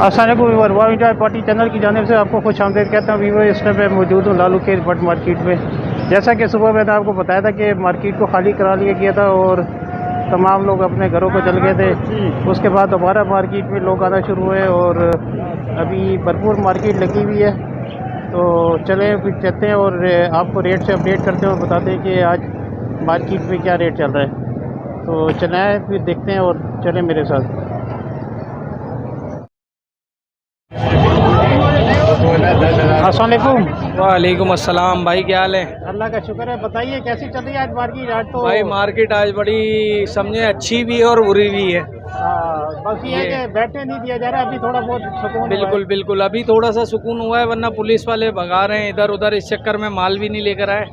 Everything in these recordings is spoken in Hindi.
अस्सलाम पार्टी चैनल की जानिब से आपको खुश आमदीद कहता हूँ। वीवो इस टाइम पे मौजूद हूँ लालू खेल बट मार्केट में। जैसा कि सुबह मैंने आपको बताया था कि मार्केट को खाली करा लिया गया था और तमाम लोग अपने घरों को चल गए थे। उसके बाद दोबारा मार्केट में लोग आना शुरू हुए और अभी भरपूर मार्केट लगी हुई है। तो चलें फिर चलते हैं और आपको रेट से अपडेट करते हैं और बताते हैं कि आज मार्केट में क्या रेट चल रहा है। तो चलें फिर देखते हैं और चलें मेरे साथ। अस्सलामुअलैकुम। वालेकुम अस्सलाम भाई, क्या हाल है? अल्लाह का शुक्र है। बताइए कैसी चल रही है आज मार्केट? आज तो भाई मार्केट आज बड़ी समझे अच्छी भी है और बुरी भी है। बस ये है कि बैठने नहीं दिया जा रहा, अभी थोड़ा बहुत सुकून बिल्कुल बिल्कुल, अभी थोड़ा सा सुकून हुआ है, वरना पुलिस वाले भगा रहे हैं इधर उधर, इस चक्कर में माल भी नहीं लेकर आए।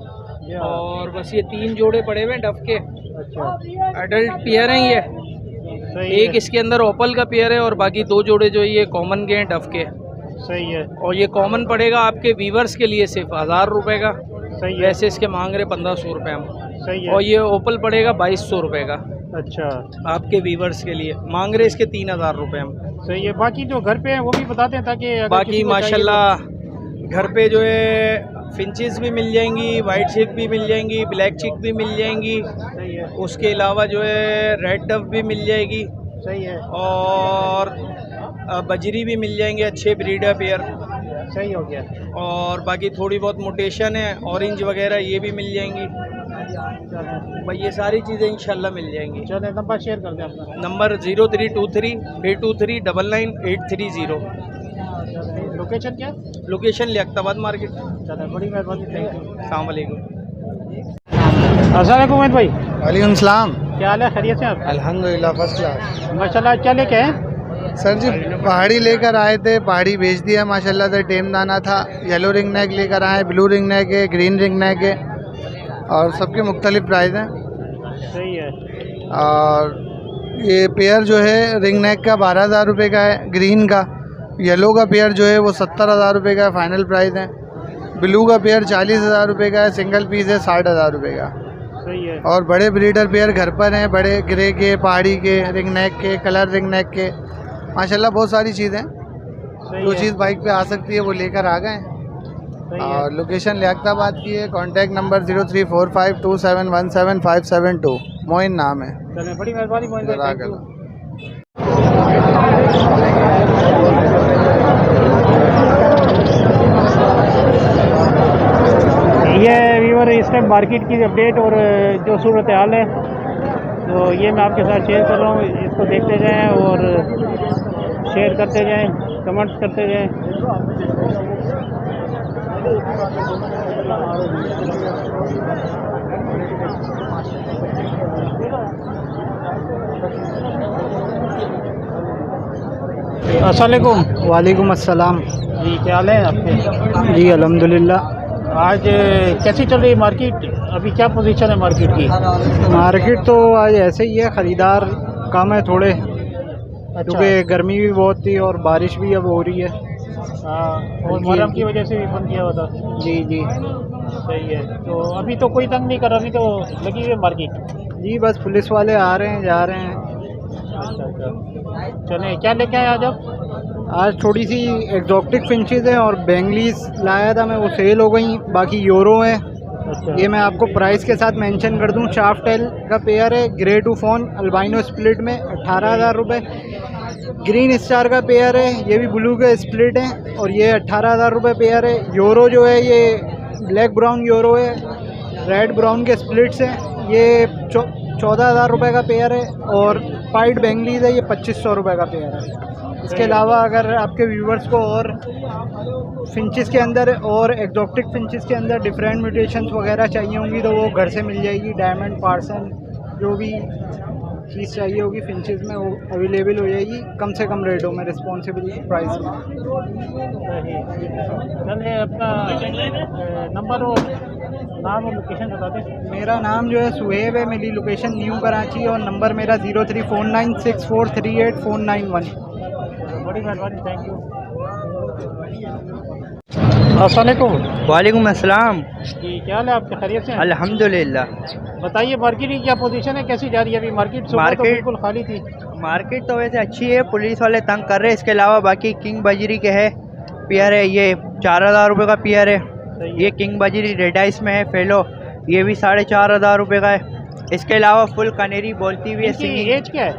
और बस ये 3 जोड़े पड़े हुए हैं डफ के। अच्छा, एडल्ट पेयर हैं ये। सही एक है। इसके अंदर ओपल का पेयर है और बाकी 2 जोड़े जो ये कॉमन के हैं डफ के। सही है। और ये कॉमन पड़ेगा आपके वीवर्स के लिए सिर्फ 1000 रुपये का। सही है। वैसे इसके मांग रहे 1500 रुपये हम। सही है। और ये ओपल पड़ेगा 2200 रुपये का अच्छा, आपके वीवर्स के लिए। मांग रहे इसके 3000 रुपये हम। सही है। बाकी जो घर पे हैं वो भी बताते हैं ताकि अगर बाकी किसी को चाहिए माशाल्लाह घर पे जो है फिंचेस भी मिल जाएंगी, वाइट चिक भी मिल जाएंगी, ब्लैक चिक भी मिल जाएंगी। सही है। उसके अलावा जो है रेड डव भी मिल जाएगी सही है। और बजरी भी मिल जाएंगे, अच्छे ब्रीडर पेयर। सही हो गया। और बाकी थोड़ी बहुत मोटेशन है, ऑरेंज वगैरह ये भी मिल जाएंगी। भाई ये सारी चीज़ें इंशाल्लाह मिल जाएंगी। चले नंबर शेयर कर दें अपना। नंबर 0323-823-99830। लोकेशन क्या? Location Liaquatabad market. चले, बड़ी मेहरबानी, थैंक यू। अस्सलाम वालेकुम। अस्सलाम उमैद भाई, वालेकुम सलाम। क्या हाल है? खैरियत से आप? अल्हम्दुलिल्लाह फर्स्ट क्लास। माशाल्लाह। क्या लेके हैं? सर जी पहाड़ी लेकर आए थे, पहाड़ी बेच दिया माशाल्लाह से। टेम दाना था, येलो रिंग नेक लेकर आए, ब्लू रिंग नेक है, ग्रीन रिंग नेक है और सबके मुख्तलिफ प्राइस हैं। सही है। और ये पेयर जो है रिंग नेक का 12,000 रुपये का है, ग्रीन का। येलो का पेयर जो है वो 70,000 रुपये का फाइनल प्राइस है। ब्लू का पेयर 40,000 रुपये का है, सिंगल पीस है 60,000 रुपये का। सही है। और बड़े ब्रीडर पेयर घर पर हैं, बड़े ग्रे के, पहाड़ी के, रिंग नेक के, कलर रिंग नेक के, माशाल्लाह बहुत सारी चीज़ें। जो चीज़ बाइक पे आ सकती है वो लेकर आ गए। और लोकेशन लियाकताबाद की है। Contact number 034527175572। मोइन नाम है। चलिए, बड़ी मेहरबानी मोइन भाई, थैंक यू। ये व्यूअर इस टाइम मार्केट की अपडेट और जो सूरत हाल है तो ये मैं आपके साथ शेयर कर रहा हूँ। इसको देखते जाएं और शेयर करते जाएं, कमेंट्स करते जाएं। अस्सलामुअलैकुम। वालेकुम अस्सलाम। जी, क्या हाल है आपके? जी अल्हम्दुलिल्लाह। आज कैसी चल रही है मार्केट? अभी क्या पोजीशन है मार्केट की? मार्केट तो आज ऐसे ही है, ख़रीदार कम है थोड़े, क्योंकि गर्मी भी बहुत थी और बारिश भी अब हो रही है। हाँ, और मुहर्रम की वजह से भी बंद किया हुआ था। जी जी सही है। तो अभी तो कोई तंग नहीं कर रहा, अभी तो लगी हुई है मार्केट। जी, बस पुलिस वाले आ रहे हैं जा रहे हैं। अच्छा, चलें, क्या लेके आए आज आप? आज थोड़ी सी एग्जॉटिक फिंचेस हैं और बेंगलीज लाया था मैं, वो सेल हो गई। बाकी यूरो हैं। अच्छा, ये मैं आपको प्राइस के साथ मेंशन कर दूं। शाफ्ट टेल का पेयर है, ग्रे टू फोन अल्बाइनो स्प्लिट में 18,000 रुपये। ग्रीन स्टार का पेयर है, ये भी ब्लू के स्प्लिट है और ये 18,000 रुपये पेयर है। यूरो जो है ये ब्लैक ब्राउन यूरो है, रेड ब्राउन के स्प्लिट्स हैं, ये 14,000 रुपये का पेयर है। और पाइड बेंगलीज है, ये 2500 रुपये का पेयर है। इसके अलावा अगर आपके व्यूवर्स को और फिंचेस के अंदर और एग्जॉटिक फिंचेस के अंदर डिफरेंट म्यूटेशंस वगैरह चाहिए होंगी तो वो घर से मिल जाएगी। डायमंड, पार्सन, जो भी चीज़ चाहिए होगी फिंचेस में वो अवेलेबल हो जाएगी कम से कम रेटों में, रिस्पॉन्सिबल प्राइस में। चलिए, अपना नंबर और नाम और लोकेशन बता दें। मेरा नाम जो है सुहेब है, मेरी लोकेशन न्यू कराची और नंबर मेरा 034964384991। बड़ी मेहरबानी, थैंक यू। अस्सलामुअलैकुम। वालेकुम अस्सलाम। जी, क्या हाल है आपके? खैरियत से हैं? अल्हम्दुलिल्लाह। बताइए मार्केट की क्या पोजीशन है, कैसी जा रही है अभी मार्केट? सुबह तो बिल्कुल खाली थी। मार्केट तो वैसे अच्छी है, पुलिस वाले तंग कर रहे हैं। इसके अलावा बाकी किंग बजरी के है पेयर है, ये 4000 रुपये का पेयर है। ये किंग बजरी रेड आइस में है फेलो, ये भी 4500 रुपये का है। इसके अलावा फुल कनेरी बोलती हुई है सिंगिंग। एज क्या है?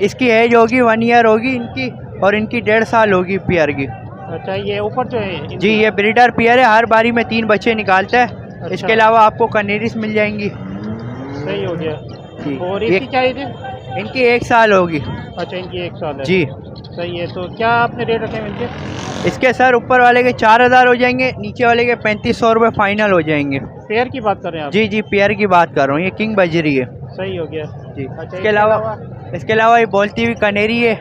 इसकी एज होगी 1 ईयर होगी इनकी, और इनकी 1.5 साल होगी पेयर की। अच्छा, ये ऊपर जो है जी ये ब्रीडर पेयर है, हर बारी में 3 बच्चे निकालता है। अच्छा। इसके अलावा आपको कनेरीस मिल जाएंगी। सही हो गया। जी और इसकी क्या एज है? इनकी 1 साल होगी। अच्छा, इनकी 1 साल है जी सही है। तो क्या आपने रेट रखे हैं इनके? इसके सर ऊपर वाले के 4000 हो जाएंगे, नीचे वाले के 3500 रुपये फाइनल हो जाएंगे। पेयर की बात कर रहे हैं आप? जी जी पेयर की बात कर रहा हूँ, ये किंग बजरी है। सही हो गया जी। अच्छा, इसके अलावा ये बोलती हुई कनेरी है,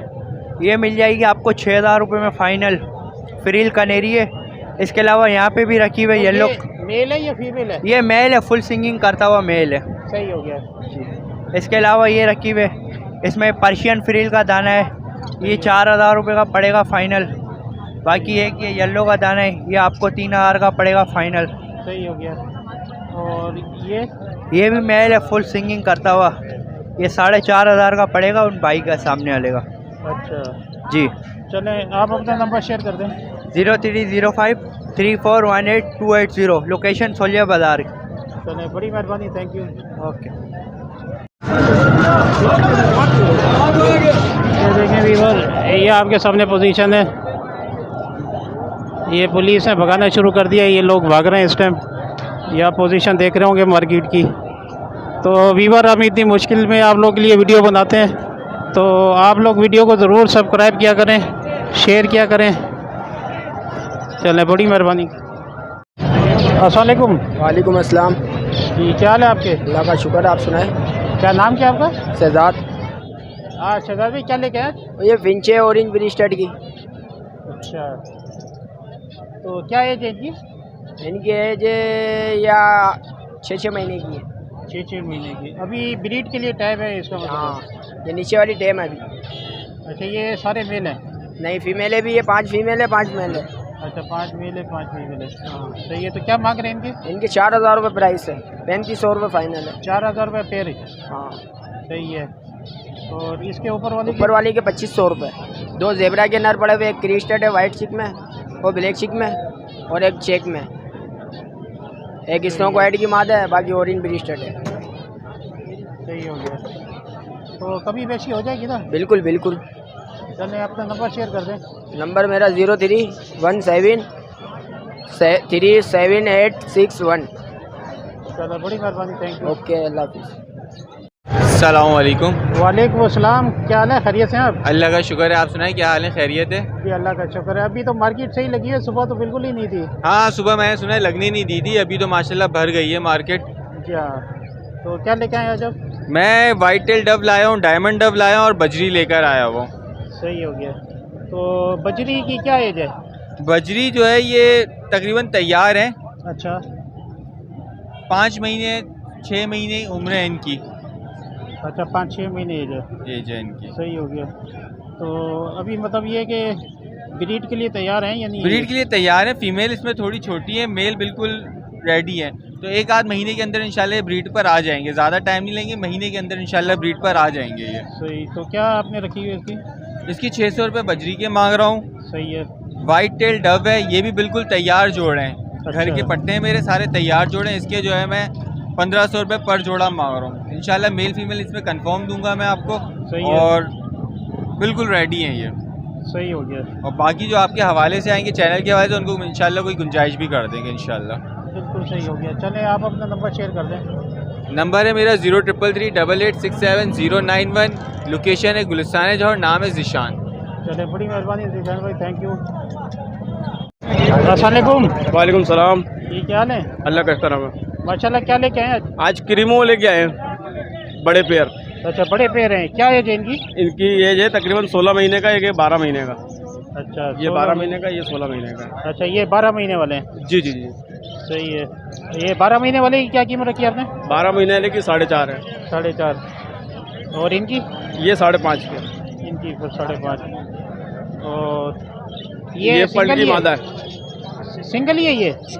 ये मिल जाएगी आपको 6000 रुपये में फाइनल। फ्रील कनेरी है। इसके अलावा यहाँ पे भी रखी हुई येलो। मेल है या फीमेल है? ये मेल है, फुल सिंगिंग करता हुआ मेल है। सही हो गया। इसके अलावा ये रखी हुई है, इसमें पर्शियन फ्रील का दाना है, ये 4000 रुपये का पड़ेगा फाइनल। बाकी एक ये येलो का दाना है, ये आपको 3000 का पड़ेगा फाइनल। सही हो गया। और ये भी मेल है, फुल सिंगिंग करता हुआ, ये 4500 का पड़ेगा उन भाई का सामने वाले का। अच्छा जी चलें, आप अपना नंबर शेयर कर दें। 0305 3418 लोकेशन सोलिया बाज़ार। चलें, बड़ी मेहरबानी, थैंक यू। ओके। ये देखें वीवर, ये आपके सामने पोजीशन है। ये पुलिस ने भगाना शुरू कर दिया, ये लोग भाग रहे हैं इस टाइम। ये आप पोजीशन देख रहे होंगे मार्केट की। तो वीवर, हम इतनी मुश्किल में आप लोग के लिए वीडियो बनाते हैं, तो आप लोग वीडियो को ज़रूर सब्सक्राइब किया करें, शेयर किया करें। चलें, बड़ी मेहरबानी। अस्सलाम वालेकुम। वालेकुम अस्सलाम। जी, क्या हाल है आपके? अल्लाह का शुक्र है, आप सुनाए। क्या नाम क्या आपका? शहजाद। हाँ शहजाद भाई, क्या लेके आए? ये विंचे ऑरेंज ब्रिस्टेड की। अच्छा, तो क्या एज है इनकी? इनकी एज या 6 महीने की है। 6 महीने की। अभी ब्रीड के लिए टाइम है इसका मतलब? हाँ, ये नीचे वाली टेम है अभी। अच्छा, ये सारे मेल हैं? नहीं, फीमेल है भी, ये 5 फीमेल है 5 मेल है। अच्छा, 5 मेल है 5 फीमेल है। हाँ सही है। तो क्या मांग रहे हैं इनके? इनके 4000 रुपये प्राइस है, 3500 रुपये फाइनल है। 4000 रुपये पेयर है। हाँ सही है। और इसके ऊपर वाली के 2500 रुपये। 2 जेबरा के नर पड़े हुए, एक क्रिस्टेड है वाइट चिक में और ब्लैक चिक में, और एक चेक में। एक स्नो क्वाइट की मादा है, बाकी ऑरेंज ब्रिस्टेड है। सही हो गया। तो कभी बेची हो जाएगी ना? बिल्कुल बिल्कुल। चलें, अपना नंबर शेयर कर दें। नंबर मेरा 0317 37861। चलो, बड़ी मेहरबानी, थैंक यू। ओके, अल्लाह हाफिज़। अस्सलामुअलैकुम। वालेकुम अस्सलाम। क्या हाल है? खैरियत से हैं आप? अल्लाह का शुक्र है, आप सुनाए क्या हाल है? खैरियत है? जी अल्लाह का शुक्र है। अभी तो मार्केट सही लगी है, सुबह तो बिल्कुल ही नहीं थी। हाँ, सुबह मैंने सुना है लगने नहीं दी थी, अभी तो माशाल्लाह भर गई है मार्केट। जी हाँ। तो क्या लेके आए आज आप? मैं वाइट टेल डब लाया हूँ, डायमंड डब लाया हूँ और बजरी लेकर आया हूँ। सही हो गया। तो बजरी की क्या एज है? बजरी जो है ये तकरीबन तैयार है। अच्छा, 5 महीने 6 महीने उम्र है इनकी। अच्छा, 5-6 महीने एज है इनकी। सही हो गया। तो अभी मतलब ये कि ब्रीड के लिए तैयार हैं या नहीं? ब्रीड के लिए तैयार है। फीमेल इसमें थोड़ी छोटी है, मेल बिल्कुल रेडी है। तो 1-8 महीने के अंदर इंशाल्लाह ब्रीड पर आ जाएंगे, ज़्यादा टाइम नहीं लेंगे, महीने के अंदर इंशाल्लाह ब्रीड पर आ जाएंगे ये। सही। तो क्या आपने रखी हुई इसकी? इसकी 600 रुपये बजरी के मांग रहा हूँ। सही है। वाइट टेल डब है, ये भी बिल्कुल तैयार जोड़ हैं। अच्छा। घर के पट्टे हैं मेरे सारे तैयार जोड़े हैं। इसके जो है मैं 1500 रुपये पर जोड़ा मांग रहा हूँ। इंशाल्लाह मेल फीमेल इसमें कंफर्म दूंगा मैं आपको। सही है। और बिल्कुल रेडी हैं ये। सही हो गया। और बाकी जो आपके हवाले से आएंगे, चैनल के हवाले से, उनको इंशाल्लाह कोई गुंजाइश भी कर देंगे इंशाल्लाह। बिल्कुल सही हो गया। चलें, आप अपना नंबर शेयर कर दें। नंबर है मेरा 0333886791। लोकेशन है गुलिस्तान जौहर, नाम है ज़िशान। चलें, बड़ी मेहरबानी जिशान भाई, थैंक यू। अस्सलाम वालेकुम। वालेकुम सलाम। ये क्या हाल है? अल्लाह का करम है। माशाल्लाह, क्या लेके आए आज? आज क्रीमो लेके आए हैं, बड़े पेयर। अच्छा, बड़े पेड़ हैं। क्या एज है इनकी? इनकी एज है तकरीबन 16 महीने का, एक 12 महीने का। अच्छा, ये 12 महीने का, ये 16 महीने का। अच्छा, ये 12 महीने वाले हैं। जी जी जी। सही है। ये 12 महीने वाले की क्या कीमत रखी आपने? 12 महीने लेके 4.5 है। 4.5। और इनकी? ये 5.5 के। इनकी 5.5। और ये सिंगल पल्टी ही है? मादा है। सिंगल ही है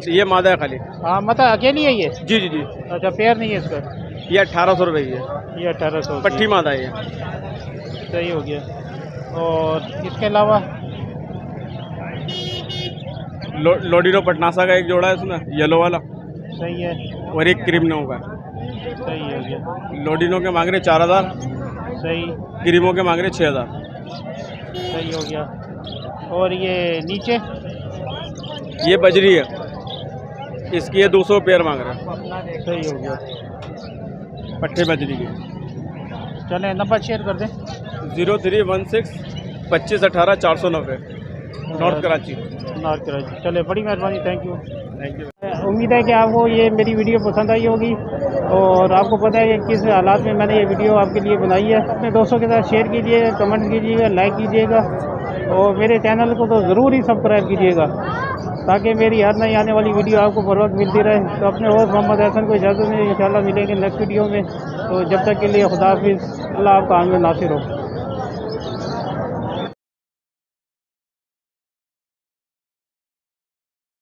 ये मादा है खाली। हाँ, मतलब अकेली है ये? जी जी जी। अच्छा, पेयर नहीं है इसका? ये 1800 रुपये की है। ये 1800 पट्टी मादा है ये। सही हो गया। और इसके अलावा लोडिनो पटनासा का एक जोड़ा है इसमें, येलो वाला, सही है, और एक क्रीमनो का। सही हो गया। लोडिनो के मांग रहे 4000, सही, क्रीमो के मांग रहे 6000। सही हो गया। और ये नीचे ये बजरी है, इसकी ये 200 पेयर मांग रहे हैं, सही हो गया। पट्टे बजरी के। चलें नंबर शेयर कर दें। 0316 25 18 490, नॉर्थ कराची। नॉर्थ कराची। चले, बड़ी मेहरबानी, थैंक यू। Thank you. उम्मीद है कि आपको ये मेरी वीडियो पसंद आई होगी और आपको पता है कि किस हालात में मैंने ये वीडियो आपके लिए बनाई है। अपने दोस्तों के साथ शेयर कीजिएगा, कमेंट कीजिएगा, लाइक कीजिएगा और मेरे चैनल को तो ज़रूर ही सब्सक्राइब कीजिएगा ताकि मेरी हर नई आने वाली वीडियो आपको बर वक्त मिलती रहे। तो अपने होस्ट मोहम्मद हसन को इजाज़त दें, इंशाल्लाह मिलेंगे नेक्स्ट वीडियो में। तो जब तक के लिए खुदा हाफिज़, अल्लाह आपका आमीन नासिर हो।